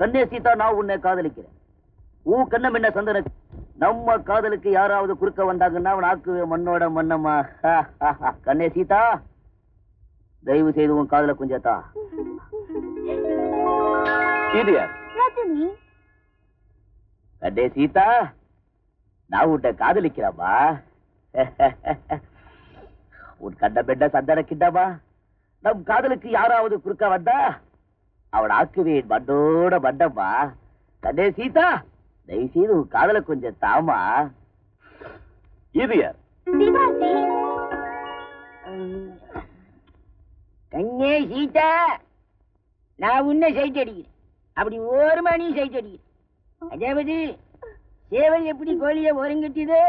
கண்ணே சீதா, நான் உன்னை காதலிக்கிறேன். உன் கண்ணம் என்ன சந்தன. நம்ம காதலுக்கு யாராவது குறுக்க வந்தாங்கன்னா அவன் ஆக்குவே மண்ணோட மண்ணம்மா. கண்ணே சீதா, தயவு செய்து உன் காதல கொஞ்சத்தா. ரஜினி, கண்ணே சீதா, நான் உன்னை காதலிக்கிறேம்மா. உன் கண்ண பெண்ண சந்தன கிட்டமா. நம் காதலுக்கு யாராவது குறுக்க வந்தா அவன் ஆக்குவேன் மண்ணோட மண்ணம்மா. கண்ணே சீதா, தயவு செய்து உன் காதல கொஞ்சம் தாமா. இது யார்? கண்ணே சீதா, நான் உன்னை சைட் அடிக்கிறேன். அப்படி ஒரு மணி சைட் அடிக்கிறேன். அதாவது சேவல் எப்படி கோழிய ஓரங்கட்டியதோ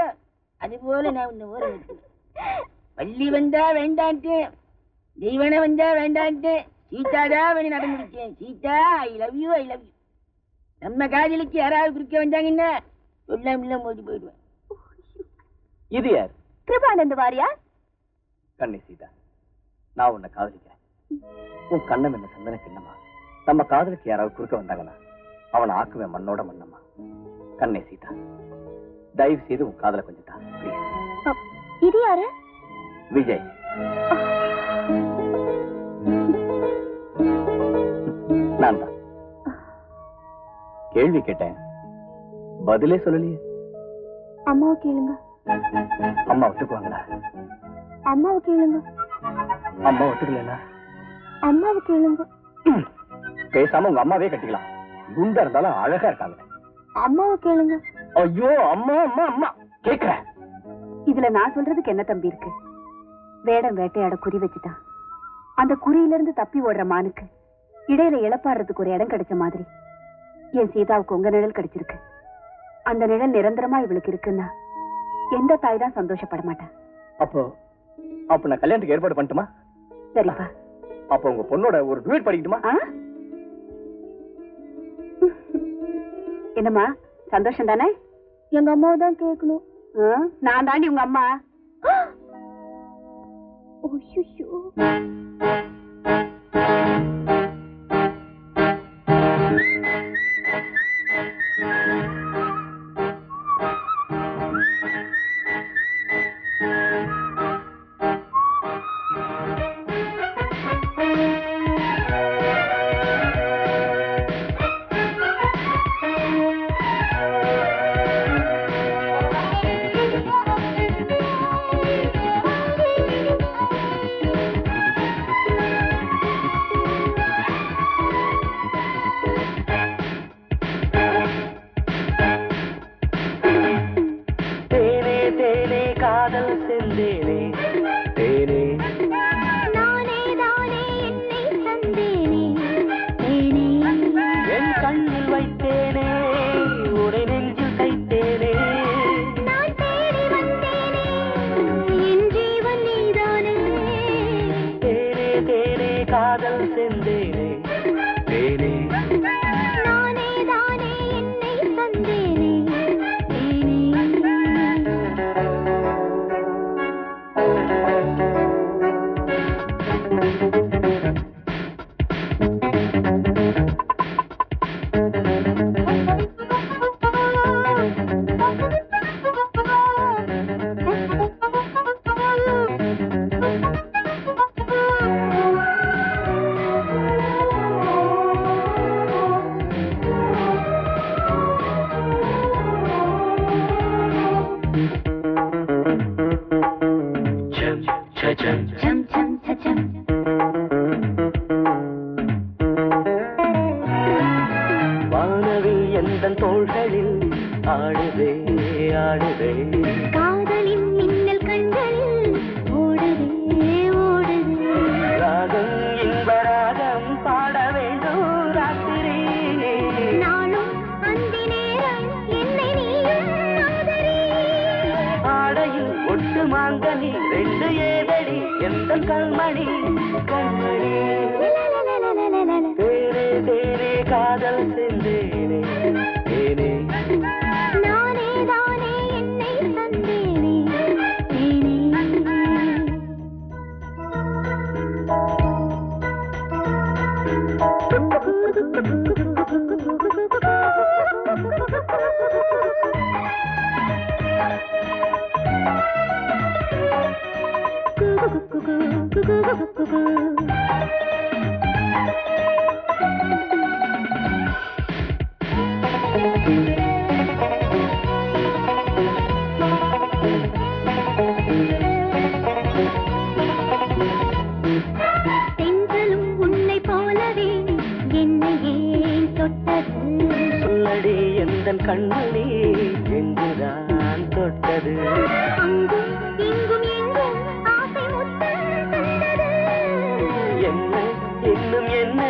அது போல நான் உன்னை ஓரங்கட்டேன். பள்ளி வந்தா வேண்டான்ட்டு, தெய்வனை வந்தா வேண்டான்ட்டு, சீதாதான் அவனை நடமுடிச்சேன். Sita, I love you, I love you. நம்ம காதலுக்கு யாராவது குறுக்க வந்தாங்கன்னா சொல்லாம மோதி போயிடுவேன். இது யார்? கிருபானந்த வாரியா? கண்ணே சீதா, நான் உன்னை காதலிக்கிறேன். உன் கண்ணம் என்ன சந்தன கிண்ணமா. நம்ம காதலுக்கு யாராவது குறுக்க வந்தாங்கன்னா அவனை ஆக்குவேன் மண்ணோட மண்ணம்மா. கண்ணே சீதா, தயவு செய்து உன் காதல கொஞ்சம் தான் ப்ளீஸ். இது யாரு? விஜய். நான் தான். கேள்வி கேட்டேன், பதிலே சொல்லலையே. அம்மாவை கேளுங்க. அம்மா ஒத்துக்குவாங்களா? அம்மாவை கேளுங்க. அம்மா ஒத்துக்கலன்னா? அம்மாவை கேளுங்க. பேசாம உங்க அம்மாவே கட்டிக்கலாம். குண்டா இருந்தாலும் அழகா இருக்காங்க. அம்மாவை கேளுங்க. ஐயோ, அம்மா அம்மா அம்மா கேக்குறேன். இதுல நான் சொல்றதுக்கு என்ன தம்பி இருக்கு? வேடம் வேட்டையாட குறி வச்சுட்டான். அந்த குறியில இருந்து தப்பி ஓடுற மானுக்கு இடையில இழப்பாடுறதுக்கு ஒரு இடம் கிடைச்ச மாதிரி என் சீதாவுக்கு உங்க நிழல் கிடைச்சிருக்கு. அந்த நிழல் நிரந்தரமா இவளுக்கு இருக்குன்னா எந்த தாய் தான் சந்தோஷப்பட மாட்டேன். அப்போ நான் கல்யாணத்துக்கு ஏற்பாடு பண்ணட்டுமா? சரிப்பா. அப்போ உங்க பொண்ணோட ஒரு டுவேட் படிக்கட்டுமா? என்னம்மா, சந்தோஷம் தானே? எங்க அம்மாவை தான் கேட்கணும். நான் தாண்டி உங்க அம்மா. கண்ணே எங்குதான் தொட்டது என்ன இன்னும் என்ன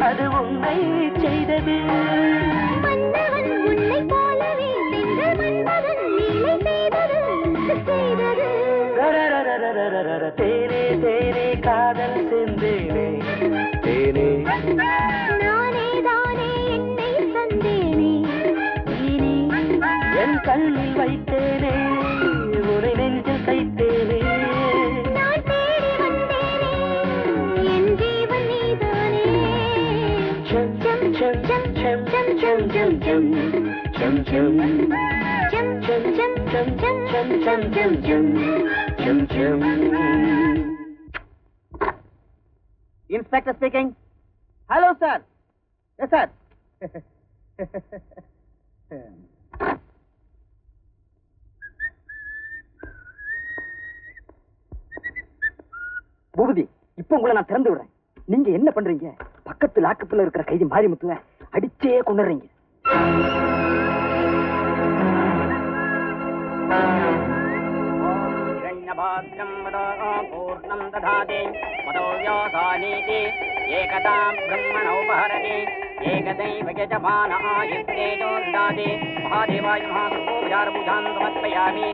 அது உன்னை செய்தது தேனே தேனே காதல் சென்றேனே தேனே என் கண்ணில் வைத்தேனே உரை நெஞ்சில் தைத்தேனே Inspector speaking. Hello, sir. Yes, sir. Boopathi, இப்ப உங்களை நான் திறந்து விடுறேன். நீங்க என்ன பண்றீங்க? பக்கத்து லாக்கத்துல இருக்கிற கைதி மாரிமுத்துவ அடிச்சே கொண்டுறீங்க. பூர்ணம் ததாதி மதோ யோகானீதி ஏகதாம் பிரம்மணோபஹரதி ஏகதைவ யஜமான ஆயுத்தேஜோர்தாதி மகாதேவாய மகாசர்வோபசார பூஜாம் சமர்ப்பயாமி.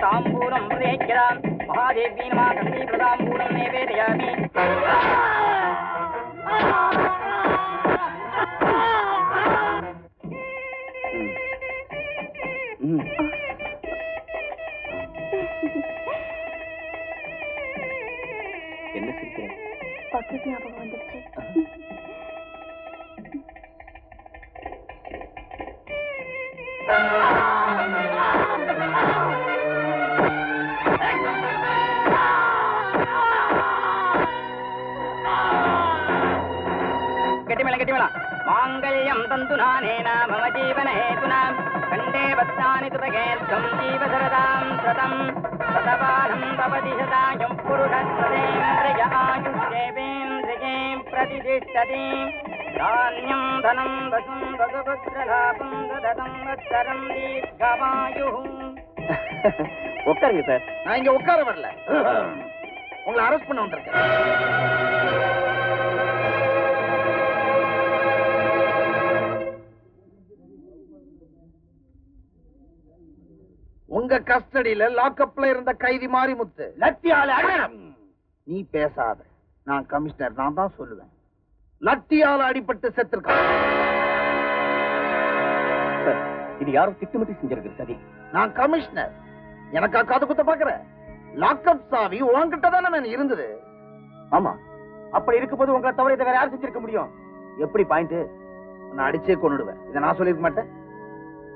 தாம்பூலம் பிரேக்கிறாம் மகாதேவி நமா கண்டி பிரதாம்பூலம் நிவேதயாமி. என்ன சிரிக்கிறேன்? பக்கத்து ஞாபகம் வந்துருச்சு. மாங்கல்யம் தந்துநானேன மம ஜீவன ஹேதுனா கண்டே பத்ராணி சுபகேர்த்தம் ஜீவசரதாம் சதம் சதபாலம் பவதி சதாயம் புருஷஸ்தேந்திரிய ஆயுஷ்யேவேந்திரியே பிரதிதிஷ்டதி தான்யம் தனம் வசும் வசுபுத்திரலாபம் தததம் வத்சரம் தீர்க்கமாயுः. உட்காருங்க சார். நான் இங்க உட்கார வரல, உங்களை அரெஸ்ட் பண்ண வந்திருக்கேன். உங்க கஸ்டடியில லாக்அப்ல இருந்த கைதி மாரிமுத்து லத்தியால நீ பேசாத. நான் கமிஷனர், நான் தான் சொல்லுவேன். லத்தியால அடிபட்டு செத்துருக்கான். இது யாரும் திட்டமிட்டு செஞ்சிருக்கு. சரி, நான் கமிஷனர், எனக்கா காது குத்த பாக்குற? லாக்அப் சாவி உன்கிட்ட தானே இருந்தது. ஆமா, அப்படி இருக்கும்போது உங்களை தவிர இதை வேற யாரும் செஞ்சிருக்க முடியும்? எப்படி பாயிண்ட்? நான் அடிச்சே கொன்னுடுவேன். இதை நான் சொல்லிருக்க மாட்டேன்.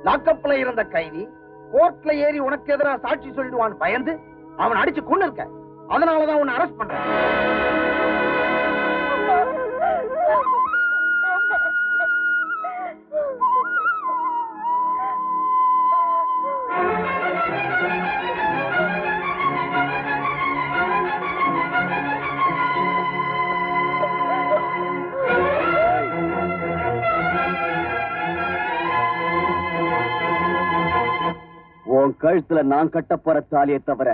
லாக்அப்ல இருந்த கைதி கோர்ட்ல ஏறி உனக்கு எதிராக சாட்சி சொல்லிடுவான் பயந்து அவன் அடிச்சு கொண்டு இருக்க. அதனாலதான் உன்னை அரெஸ்ட் பண்றேன். உன் கழுத்துல நான் கட்ட போற தாலியை தவிர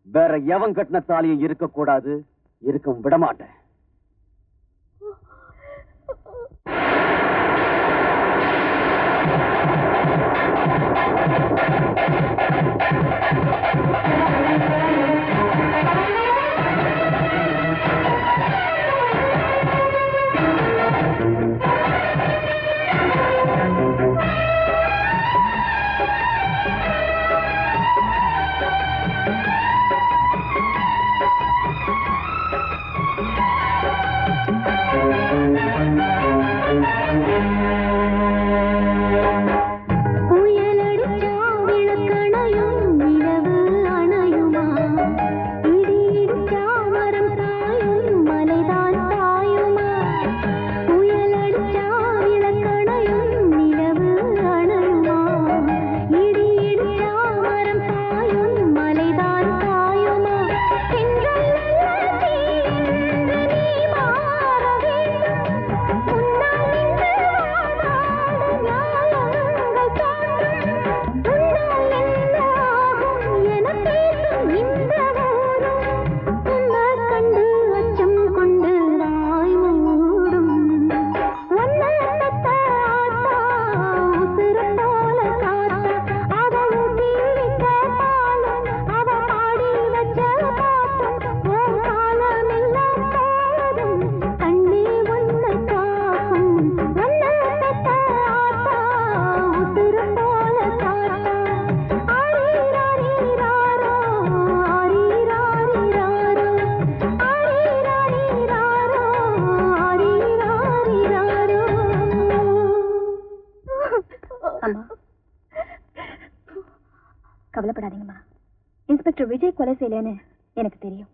வேற எவன் கட்டின தாலியும் இருக்கக்கூடாது, இருக்க விட மாட்டேன். கொலை செய்யலன்னு எனக்கு தெரியும்.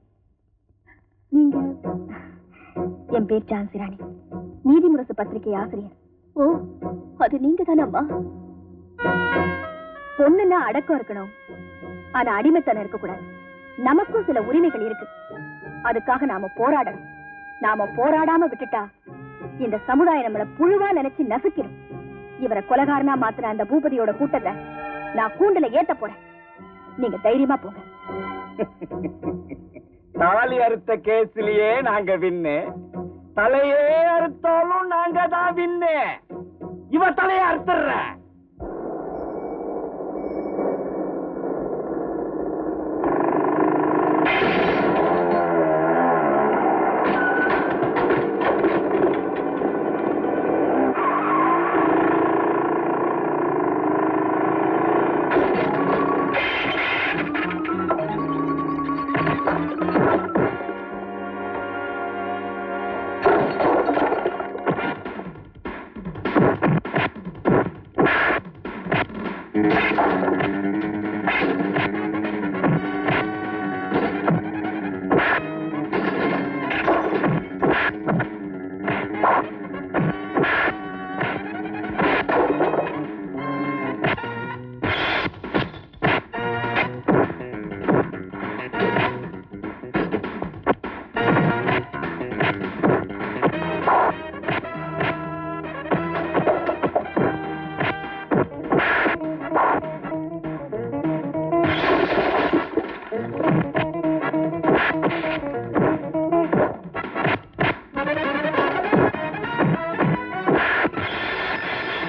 நீங்க? என் பேர் ஜான்சி ராணி, நீதிமுரசு பத்திரிகை ஆசிரியர். ஓ, அது நீங்க தானம்மா? பொண்ணுன்னா அடக்கம் இருக்கணும், ஆனா அடிமைத்தனம் இருக்கக்கூடாது. நமக்கும் சில உரிமைகள் இருக்கு, அதுக்காக நாம போராடணும். நாம போராடாம விட்டுட்டா இந்த சமுதாயம் நம்மள புழுவா நினைச்சு நசுக்கிடும். இவரை கொலைகாரனா மாத்தின அந்த பூபதியோட கூட்டத்தை நான் கூண்டுல ஏத்த போறேன். நீங்க தைரியமா போங்க. தாலி அறுத்த கேஸ்லயே நாங்க வின்னு, தலையே அறுத்தாலும் நாங்க தான் வின்னு. இவ தலையை அறுத்துற.